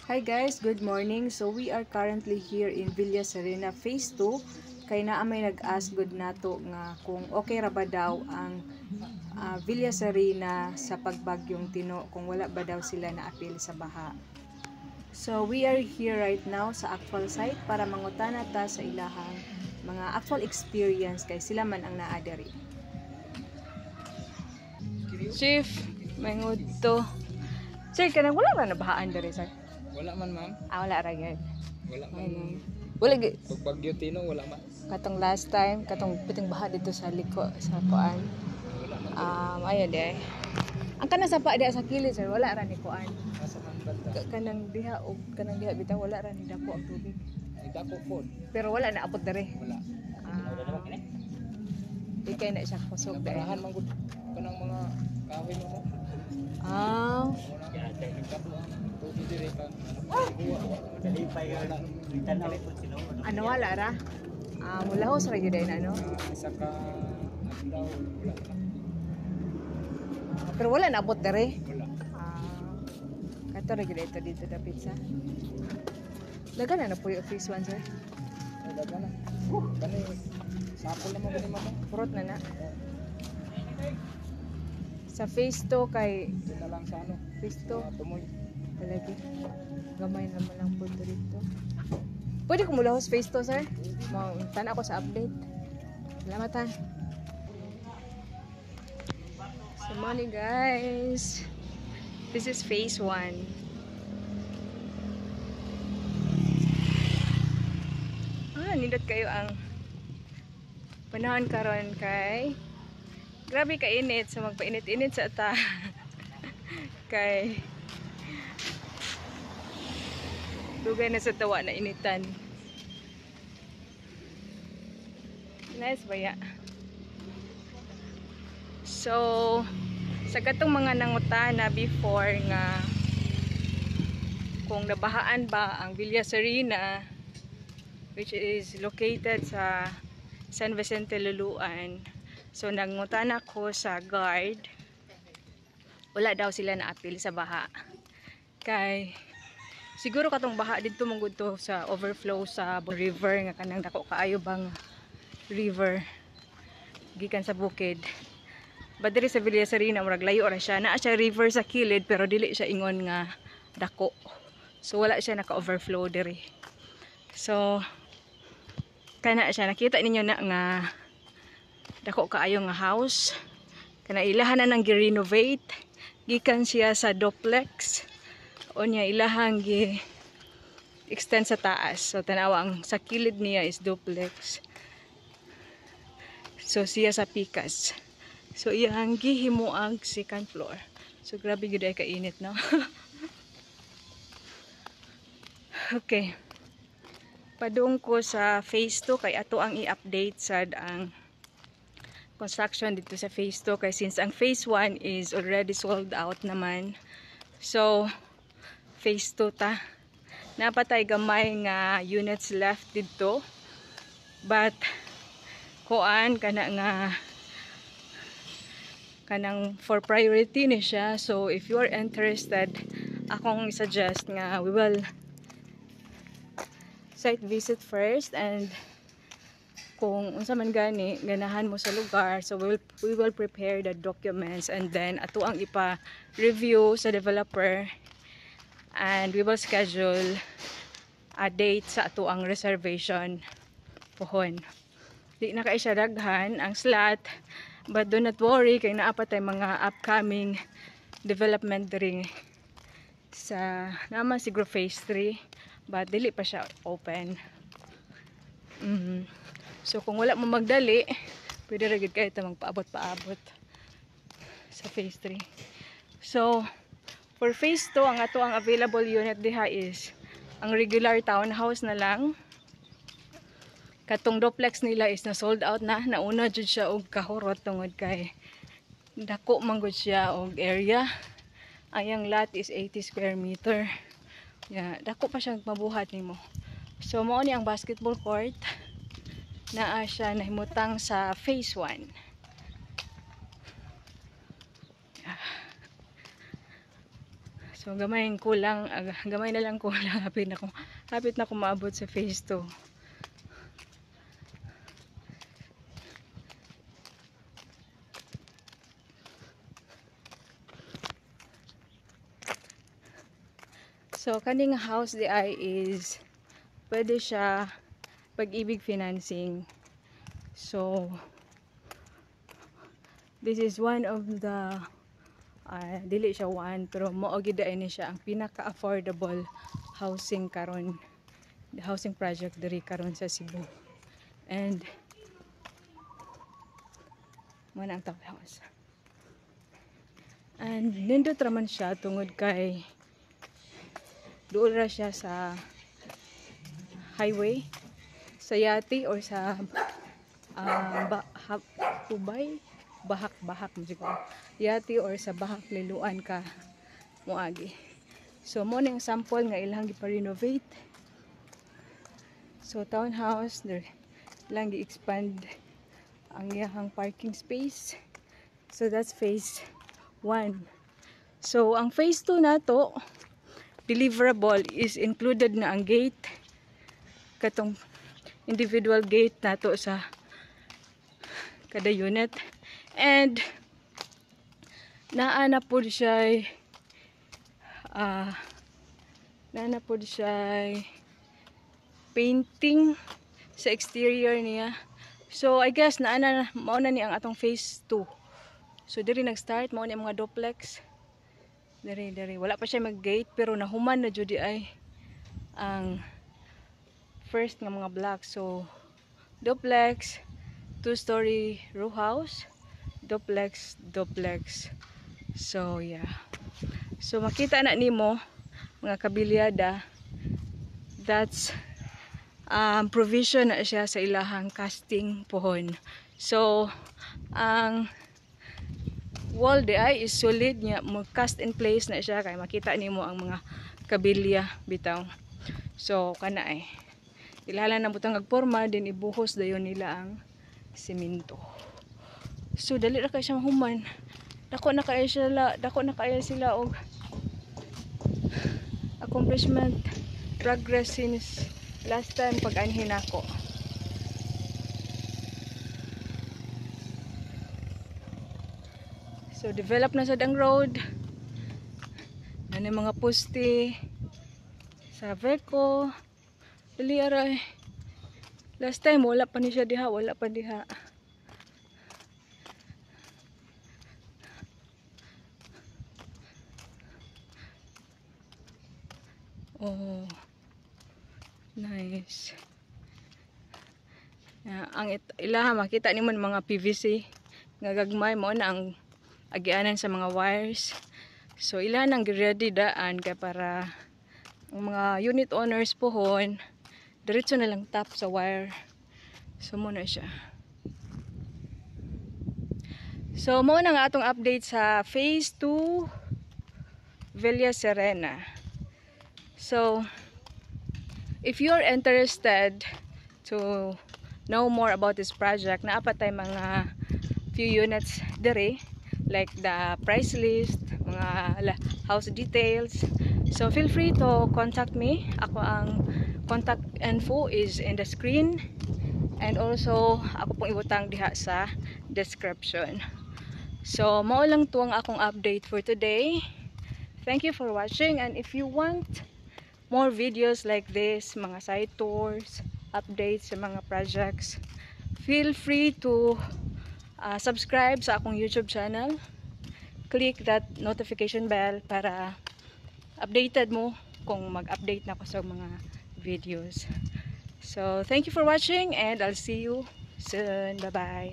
Hi guys, good morning. So we are currently here in Villa Serena Phase 2. Kay naa may nag-ask good nato nga kung okay ra ba daw ang Villa Serena sa pagbagyong Tino, kung wala ba daw sila na-apil sa baha. So we are here right now sa actual site para mangutana ta sa ilahang mga actual experience kay sila man ang naa diri. Chief, may ngudto. Sir, kanang wala ra nabahaan diri, sir? Wala man, ma'am. Wala ra gyud. Wala man. Wala Pag Bagyo Tino, wala man. katong last time, katong piting baha dito sa liko sa kuan. Ayo de. Ang kanang sapa diha sa kilid, sir, wala ra ni kuan. Nasa man banda. Kanang diha o kanang diha bitaw wala ra ni dako ang tubig. Idako po. Pero wala na abot dere. Wala. Di kay na siya kusog dere. Nabarahan man gud kanang mga kahoy mo. Ah, Tubig dire ka. ano wala ra? Mulahos ra gyud na no. Isa ka daw wala. Pero wala na abot dere. Wala. Kato ra gyud ito dito da pizza. Laga na po yung phase 1, sir. Daga na. Kani sapol naman gani mama. Purot na na. Sa phase 2 kay Dito na lang sa ano. phase 2 Tumoy. palagi. Gamay naman lang po dito. Pwede ko mula host phase 2, sir? Tan ako sa update. Salamat ha. So morning guys. This is phase 1. Nindot kayo ang panahon karon kay grabe ka init, so magpainit-init sa ata. Kay dugay na sa tawa na initan. Nice ba ya? So sa katong mga nangutana before nga kung nabahaan ba ang Villa Serena, which is located sa San Vicente, Luluan. So nangutana ko sa guard, wala daw sila na-apil sa baha. Kay siguro katong baha dito mong to sa overflow sa river nga kanang dako kaayo bang river gikan sa bukid. But diri sa Villa Serena murag layo ra siya. Naa siya river sa kilid pero dili siya ingon nga dako. So wala siya naka-overflow diri. So kana siya nakita ninyo na nga dako kaayo nga house. Kana ilahan na nang gi-renovate. Gikan siya sa duplex. O niya ilahang gi-extend sa taas. So tanawa ang sa kilid niya is duplex. So siya sa pikas. So iyang gihimuang second floor. So grabe gyud ay kainit, no? Okay. Padung ko sa phase 2 kay ato ang i-update sad ang construction dito sa phase 2 kay since ang phase 1 is already sold out naman. So phase 2 ta. Napatay gamay nga units left dito. But kuan kana nga kanang for priority ni siya. So if you are interested, akong suggest nga we will site visit first, and kung unsa man gani ganahan mo sa lugar, so we will prepare the documents and then ato ang ipa-review sa developer, and we will schedule a date sa ato ang reservation pohon. Di na kay siya daghan ang slot, but do not worry kay naa pa tay mga upcoming development diri sa naman siguro phase 3. But dili pa siya open. So kung wala mo magdali, pwede ra gid kayo ta magpaabot-paabot sa phase 3. So for phase 2 ang ato ang available unit diha is ang regular townhouse na lang. Katong duplex nila is na sold out na. Nauna jud siya og kahurot tungod kay dako man gud siya og area. Ang lot is 80 square meter. Yeah, dako pa siyang mabuhat nimo. So mao ni ang basketball court. Naa siya nahimutang sa phase 1. So So gamay na lang kulang hapit na ko maabot sa phase 2. So kaning house di ay is pwede siya Pag-ibig financing. So this is one of the dili siya one pero mao gid ni siya ang pinaka-affordable housing karon, the housing project diri karon sa Cebu. And mo na ang townhouse. And nindot ra man siya tungod kay doon ra siya sa highway, sa Yati or sa Bahak siguro. Yati or sa Bahak Liluan ka moagi. So mo ning sample nga ilang gipa-renovate. So townhouse there lang gi-expand ang iyang parking space. So that's phase 1. So ang phase 2 nato deliverable is included na ang gate, katong individual gate nato sa kada unit, and naa na pod siya painting sa exterior niya. So I guess mao na ni ang atong phase 2. So diri nag-start mao ni ang mga duplex. Diri wala pa siya mag-gate pero nahuman na jud ay ang first nga mga blocks. So duplex, 2-story row house, duplex. So yeah. So makita na nimo mga kabilyada, that's provision na siya sa ilahang casting pohon. So ang wall di ay is solid niya, mo cast in place na siya kay makita nimo ang mga kabilya bitaw. So kana ay ilala na butang agporma din ibuhos dayon nila ang semento. So dali ra kay siya human. Dako na kay sila og accomplishment, progress since last time pag-anhin ako. So develop na sa dang road. Ano mga poste sa Verco. Dali aray. Last time wala pa ni siya diha, Oh. Nice. Ang ilaha makita nimo mga PVC nga gagmay mo na ang agianan sa mga wires. So ilan ang ready daan kay para ang mga unit owners pohon diretso na lang tap sa wire. So mo na siya. So mo na nga atong update sa phase 2 Villa Serena. So if you're interested to know more about this project, naa pa tay mga few units dere, like the price list, mga house details. So feel free to contact me. Ako ang contact info is in the screen, and also ako pong ibutang diha sa description. So mao lang to ang akong update for today. Thank you for watching, and if you want more videos like this, mga site tours, updates sa mga projects, feel free to subscribe sa akong YouTube channel. Click that notification bell para updated mo kung mag-update na ako sa mga videos. So thank you for watching, and I'll see you soon. Bye bye.